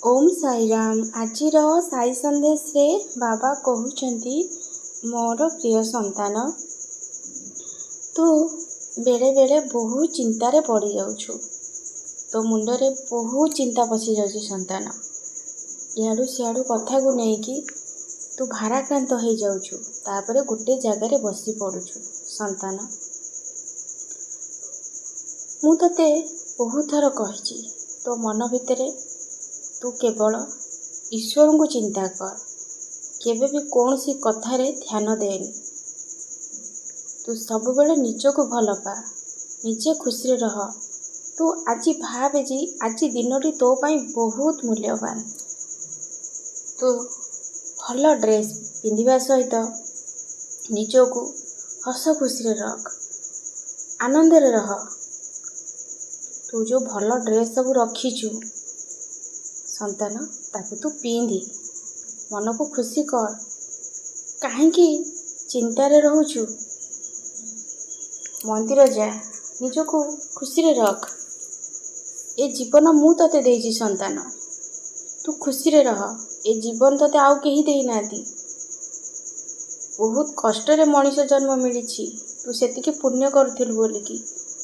ओम साईराम। आजिर साई संदेश रे बाबा कहउचंती मोर प्रिय संतान, तू बेले बेले बहुत चिंतारे पड़ी जाउछु। तो मुंडरे बहुत चिंता पशि जाउछि संतान। इयाडू सियाडू कथा को नेकी तू भाराक्रांत हो जाउछु। तापरे गोटे जगार बसी पड़ुछु संतान। मु तते बहुत थर कहिछि तो मन भितरे तू केवल ईश्वर को चिंता कर, केबे भी कौन सी कथारे ध्यान देनी। तू सब बेले निज को भल पा, निजे खुशी रह। तू आज भावे जी आज दिनटी तो पाई बहुत मूल्यवान। तू भल ड्रेस पिंधिबा सहित निज को हस खुशी रख, आनंद रह। तू जो भल ड्रेस सब रखीचु संतान, ताकू तू पिंधि मन को खुशी कर। कहीं चिंतारे रहूचु, मंदिर जा, निज को खुशी रख। ए जीवन मु तते देइछि संतान, तू खुशी रह। ए जीवन तते आउ केही देई नाती। बहुत कष्ट रे मनीष जन्म मिली, तू सेतिके पुण्य करथिलु बोलिकी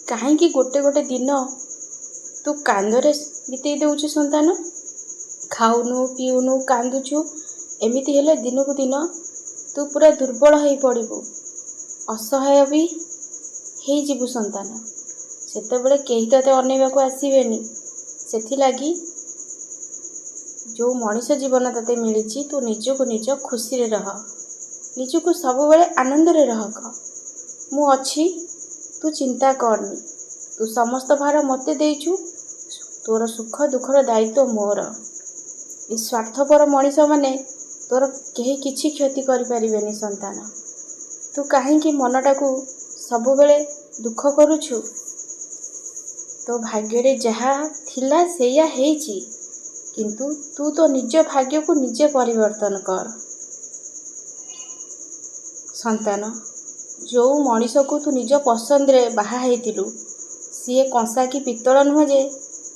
कहीं गोटे गोटे दिन तू कांदरे बितेई देउछु संतान। खाऊनु पीऊनु कांदुछु, एमिति हेले दिन को दिन तू पूरा दुर्बल हो पड़ू, असहाय भी हो जीवु संतान। सेतेबेले केही तते अनेबाकू आसीबेनी। सेथिलागी जो मनीष जीवन तते मिली तू निज को निज खुशी रह, निज को सब बेले आनंद रे रह। मु अच्छी, तू चिंता करनी। तू समस्त भार मते देइछु, तोर सुख दुखर दायित्व मोर। स्वार्थपर मनीष माने तोर केही किछि क्षति करि परिबेनी संतान। तू कहीं मनटा को सब बेले दुख करुछु। तो भाग्य रे जहा थिला सेया हेइछि, किंतु तू तो निज भाग्य को निजे परिवर्तन कर संतान। जो मनीष को तू निज पसंद रे बाहा हेतिलु, सीए कंसा की पित्तल नुह जे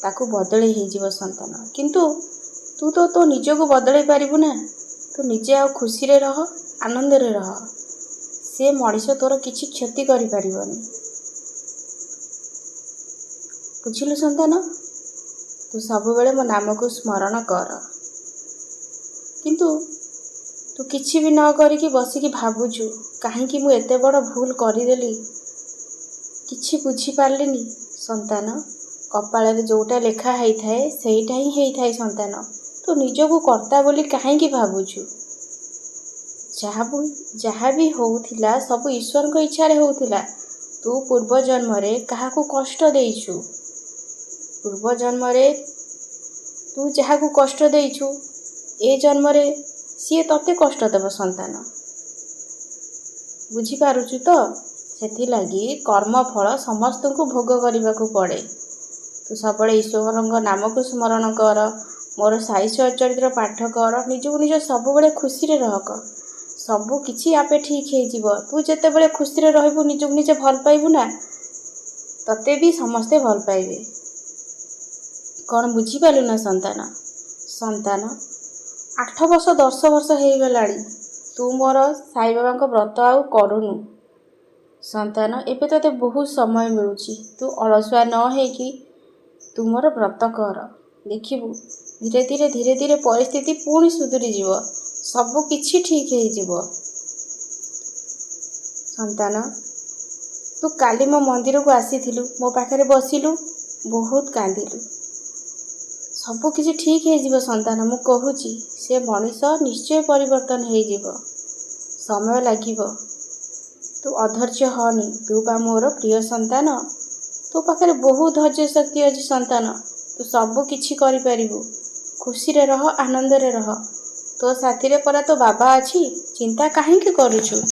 ताकू बदले हो जीव संतान। किंतु तू तो तो निज को बदल पारिबु ना। तू निजे आ खुशी रे रह, आनंद रे रह। से मनीष तोर किछि क्षति करि परिबनी, बुझिलु संतान। तू सब बेले मो नाम को स्मरण कर, किंतु तू किछि भी न करिकी बसिकी भाबुछु काहेकि मु एते बड़ भूल करिदेली, किछि बुझी पारलिनी संतान। कपाଳରେ जोटा लेखा हेई थाए सेईटा ही हेई थाए संतान। तो निज को कर्ता बोली कहीं भावुछु। जहाँ भी होउथिला सब ईश्वर को इच्छा रे होउथिला। तू पूर्व जन्म रे कहा को कष्ट देइछु, पूर्व जन्म रे तू जहाँ को कष्ट देइछु, ए जन्म रे सीए तते कष्ट देव संतान। बुझी पारुछु तो। सेथिलागी कर्म फल समस्त को भोग करने को पड़े। तू सब ईश्वर नाम को स्मरण कर, मोर साई चरित्र पाठ कर, निज को निज सब बेले खुशी रे रह। सबु किछि आपे ठीक हो जीव। तू जेते बेले खुशी रे रहबु, निज को निजे भल पाइबु ना, तते भी समस्ते भल पाइबे। कौन बुझी पालु ना संतान। संतान 8 वर्ष 10 वर्ष हो गलानी तू मोर साई बाबा को व्रत आउ करूनु संतान। एबे तते बहुत समय मिलुछि, तू अलसुआ न हेकी तू मोर व्रत कर। देखिबु धीरे धीरे परिस्थिति पुणी सुधुरी जीव, सबु किछि ठीक हो जीव संतान। तू काली मो मंदिर को आसीथिलु, मो पाखरे बसिलु, बहुत कांदिलु। सबु किछि ठीक हो जीव संतान। मु कहूची से मनीष निश्चय परिवर्तन हो जीव, समय लागिबो। तू अधैर्य हनी, तू बा मोर प्रिय संतान। तो पाखरे बहुत धैर्य शक्ति अछि संतान। तू सब किछि करि परिबु, खुशी रे रह, आनंद रे रह। तो साथी रे परा तो बाबा अछि, चिंता काहे के करूछु।